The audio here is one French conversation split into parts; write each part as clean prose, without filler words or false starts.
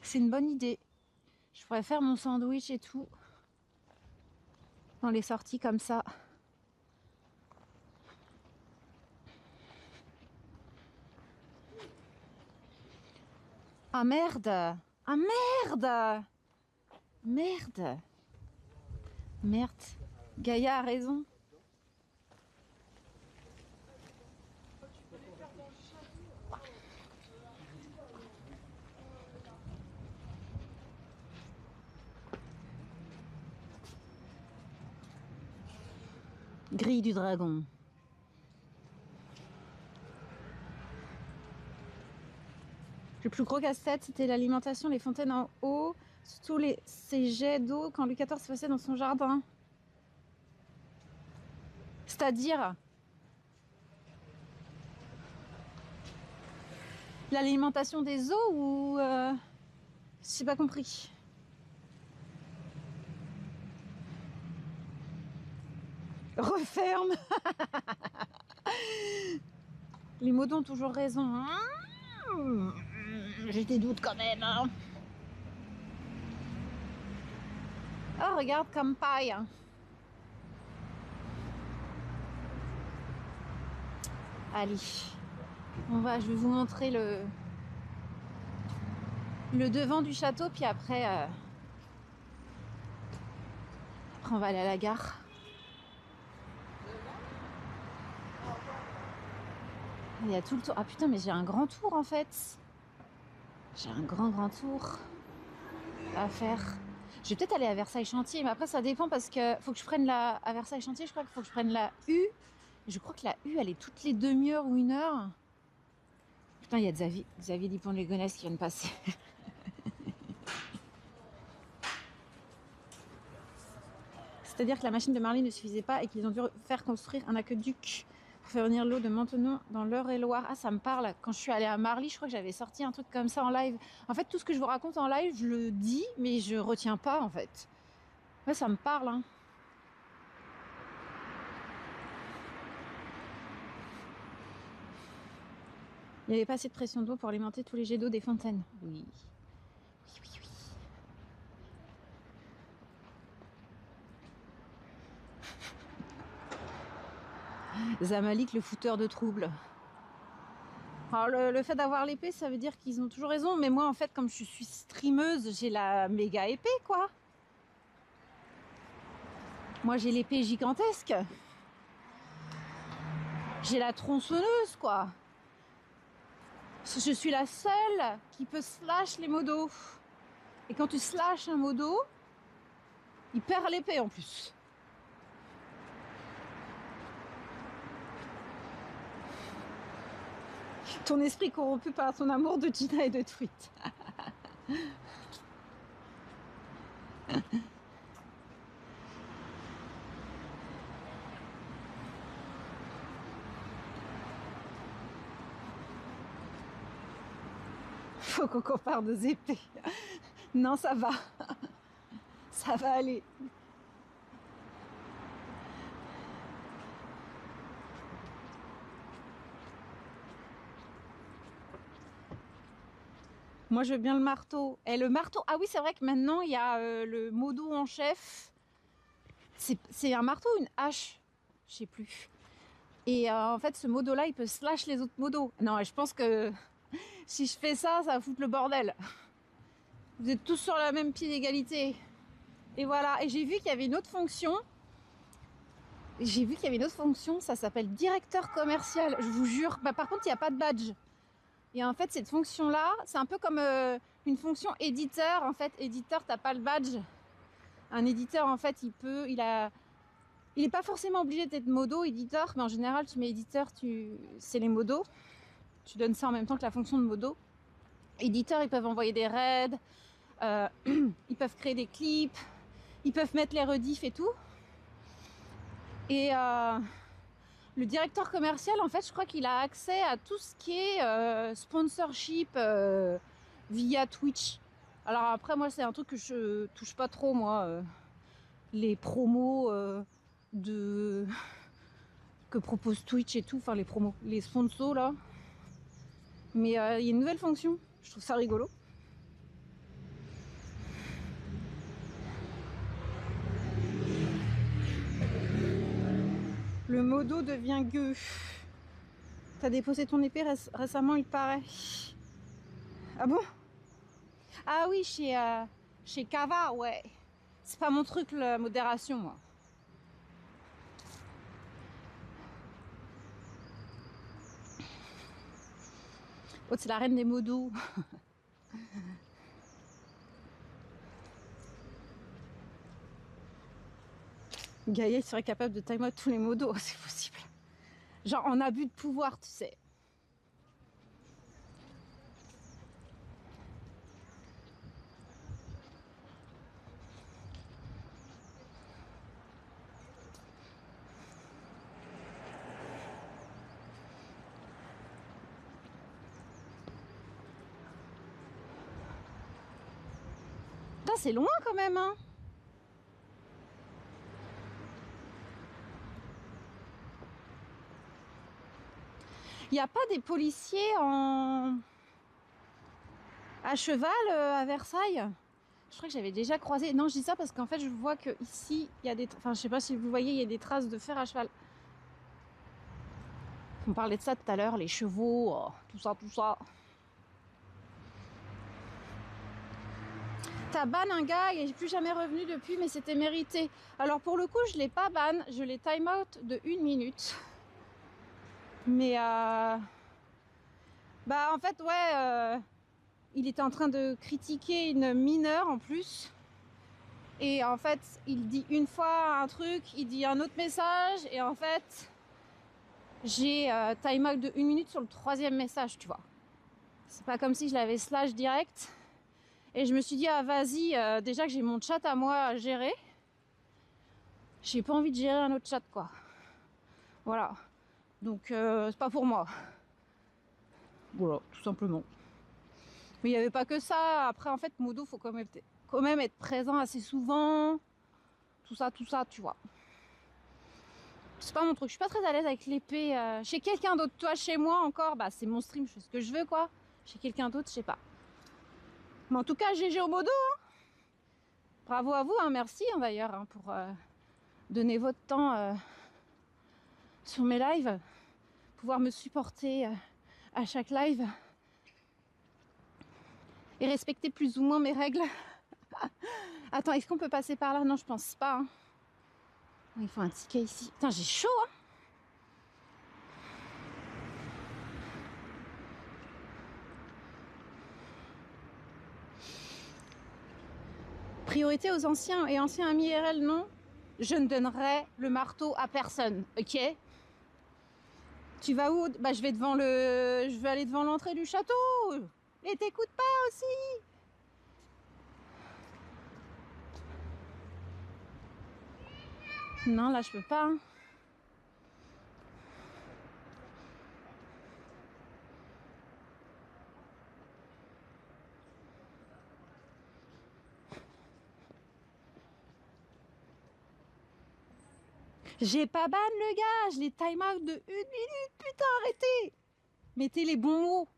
C'est une bonne idée. Je pourrais faire mon sandwich et tout dans les sorties comme ça. Ah merde! Ah merde! Merde! Merde! Gaïa a raison. Grille du dragon. Le plus gros casse-tête, c'était l'alimentation, les fontaines en haut, surtout ces jets d'eau quand Louis XIV passait dans son jardin. C'est-à-dire l'alimentation des eaux ou... j'ai pas compris. Referme. Les modos ont toujours raison. J'ai des doutes quand même. Oh, regarde comme paille. Allez, je vais vous montrer le devant du château, puis après on va aller à la gare. Il y a tout le tour. Ah putain, mais j'ai un grand tour en fait. J'ai un grand tour à faire. Je vais peut-être aller à Versailles Chantier, mais après ça dépend parce que faut que je prenne à Versailles Chantier, je crois qu'il faut que je prenne la U. Je crois que la U, elle est toutes les demi-heures ou 1 heure. Putain, il y a Xavier Dupont-de Ligonnès qui vient de passer. C'est-à-dire que la machine de Marly ne suffisait pas et qu'ils ont dû faire construire un aqueduc pour faire venir l'eau de Maintenon dans l'Eure-et-Loire. Ah, ça me parle. Quand je suis allée à Marly, je crois que j'avais sorti un truc comme ça en live. En fait, tout ce que je vous raconte en live, je le dis, mais je retiens pas, en fait. Ouais, ça me parle, hein. Il n'y avait pas assez de pression d'eau pour alimenter tous les jets d'eau des fontaines. Oui. Oui. Zamalik, le fouteur de troubles. Alors le fait d'avoir l'épée, ça veut dire qu'ils ont toujours raison. Mais moi, en fait, comme je suis streameuse, j'ai la méga épée, quoi. Moi, j'ai l'épée gigantesque. J'ai la tronçonneuse, quoi. Je suis la seule qui peut slash les modos. Et quand tu slash un modo, il perd l'épée en plus. Ton esprit corrompu par ton amour de Gina et de Tweet. Faut qu'on compare nos épées. Non, ça va. Ça va aller. Moi, je veux bien le marteau. Et le marteau... Ah oui, c'est vrai que maintenant, il y a le modo en chef. C'est un marteau ou une hache? Je sais plus. Et en fait, ce modo-là, il peut slash les autres modos. Non, je pense que si je fais ça, ça va foutre le bordel. Vous êtes tous sur la même pied d'égalité. Et voilà. Et j'ai vu qu'il y avait une autre fonction. Ça s'appelle directeur commercial. Je vous jure. Bah, par contre, il n'y a pas de badge. Et en fait, cette fonction-là, c'est un peu comme une fonction éditeur. En fait, éditeur, t'as pas le badge. Un éditeur, en fait, il est pas forcément obligé d'être modo, éditeur, mais en général, tu mets éditeur, c'est les modos. Tu donnes ça en même temps que la fonction de modo. Éditeurs, ils peuvent envoyer des raids, ils peuvent créer des clips, ils peuvent mettre les rediffs et tout. Et le directeur commercial, en fait, je crois qu'il a accès à tout ce qui est sponsorship via Twitch. Alors après, moi, c'est un truc que je touche pas trop, moi. Les promos que propose Twitch et tout, enfin les sponsors là. Mais il y a une nouvelle fonction, je trouve ça rigolo. Le modo devient gueux. T'as déposé ton épée récemment, il paraît. Ah bon? Ah oui, chez Kava, ouais. C'est pas mon truc, la modération, moi. Oh, c'est la reine des modos. Gaïa serait capable de time out tous les modos, c'est possible. Genre en abus de pouvoir, tu sais. Putain, c'est loin quand même, hein. Il n'y a pas des policiers à cheval à Versailles? Je crois que j'avais déjà croisé. Non, je dis ça parce qu'en fait, je vois que ici, il y a des. Enfin, je sais pas si vous voyez, il y a des traces de fer à cheval. On parlait de ça tout à l'heure, les chevaux, oh, tout ça, tout ça. T'as ban un gars, il n'est plus jamais revenu depuis, mais c'était mérité. Alors pour le coup, je l'ai pas ban, je l'ai time out de 1 minute. Mais bah en fait, ouais, il était en train de critiquer une mineure en plus. Et en fait, il dit une fois un truc, il dit un autre message, et en fait, j'ai time out de 1 minute sur le 3e message, tu vois. C'est pas comme si je l'avais slash direct. Et je me suis dit, ah vas-y, déjà que j'ai mon chat à moi à gérer, j'ai pas envie de gérer un autre chat, quoi. Voilà. Donc, c'est pas pour moi. Voilà, tout simplement. Mais il n'y avait pas que ça. Après, en fait, modo, faut quand même être présent assez souvent. Tout ça, tu vois. C'est pas mon truc. Je suis pas très à l'aise avec l'épée. Chez quelqu'un d'autre, toi, chez moi encore, bah c'est mon stream, je fais ce que je veux, quoi. Chez quelqu'un d'autre, je sais pas. Mais en tout cas, GG au modo. Hein. Bravo à vous, hein, merci hein, d'ailleurs hein, pour donner votre temps sur mes lives, pouvoir me supporter à chaque live et respecter plus ou moins mes règles. Attends, est-ce qu'on peut passer par là? Non, je pense pas. Hein. Il faut un ticket ici. Putain, j'ai chaud, hein. Priorité aux anciens et anciens amis IRL, non. Je ne donnerai le marteau à personne, ok? Tu vas où? Bah je vais aller devant l'entrée du château. Et t'écoutes pas aussi? Non, là je peux pas. Hein. J'ai pas ban le gars, je l'ai time out de 1 minute, putain arrêtez. Mettez les bons mots.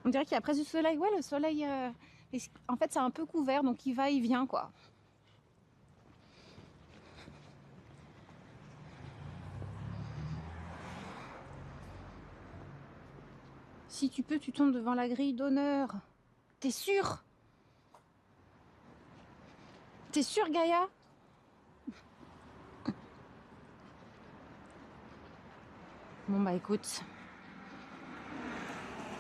On dirait qu'il y a presque du soleil. Ouais, le soleil, en fait c'est un peu couvert, donc il va, il vient quoi. Si tu peux, tu tombes devant la grille d'honneur. T'es sûr? T'es sûr, Gaïa? Bon bah écoute.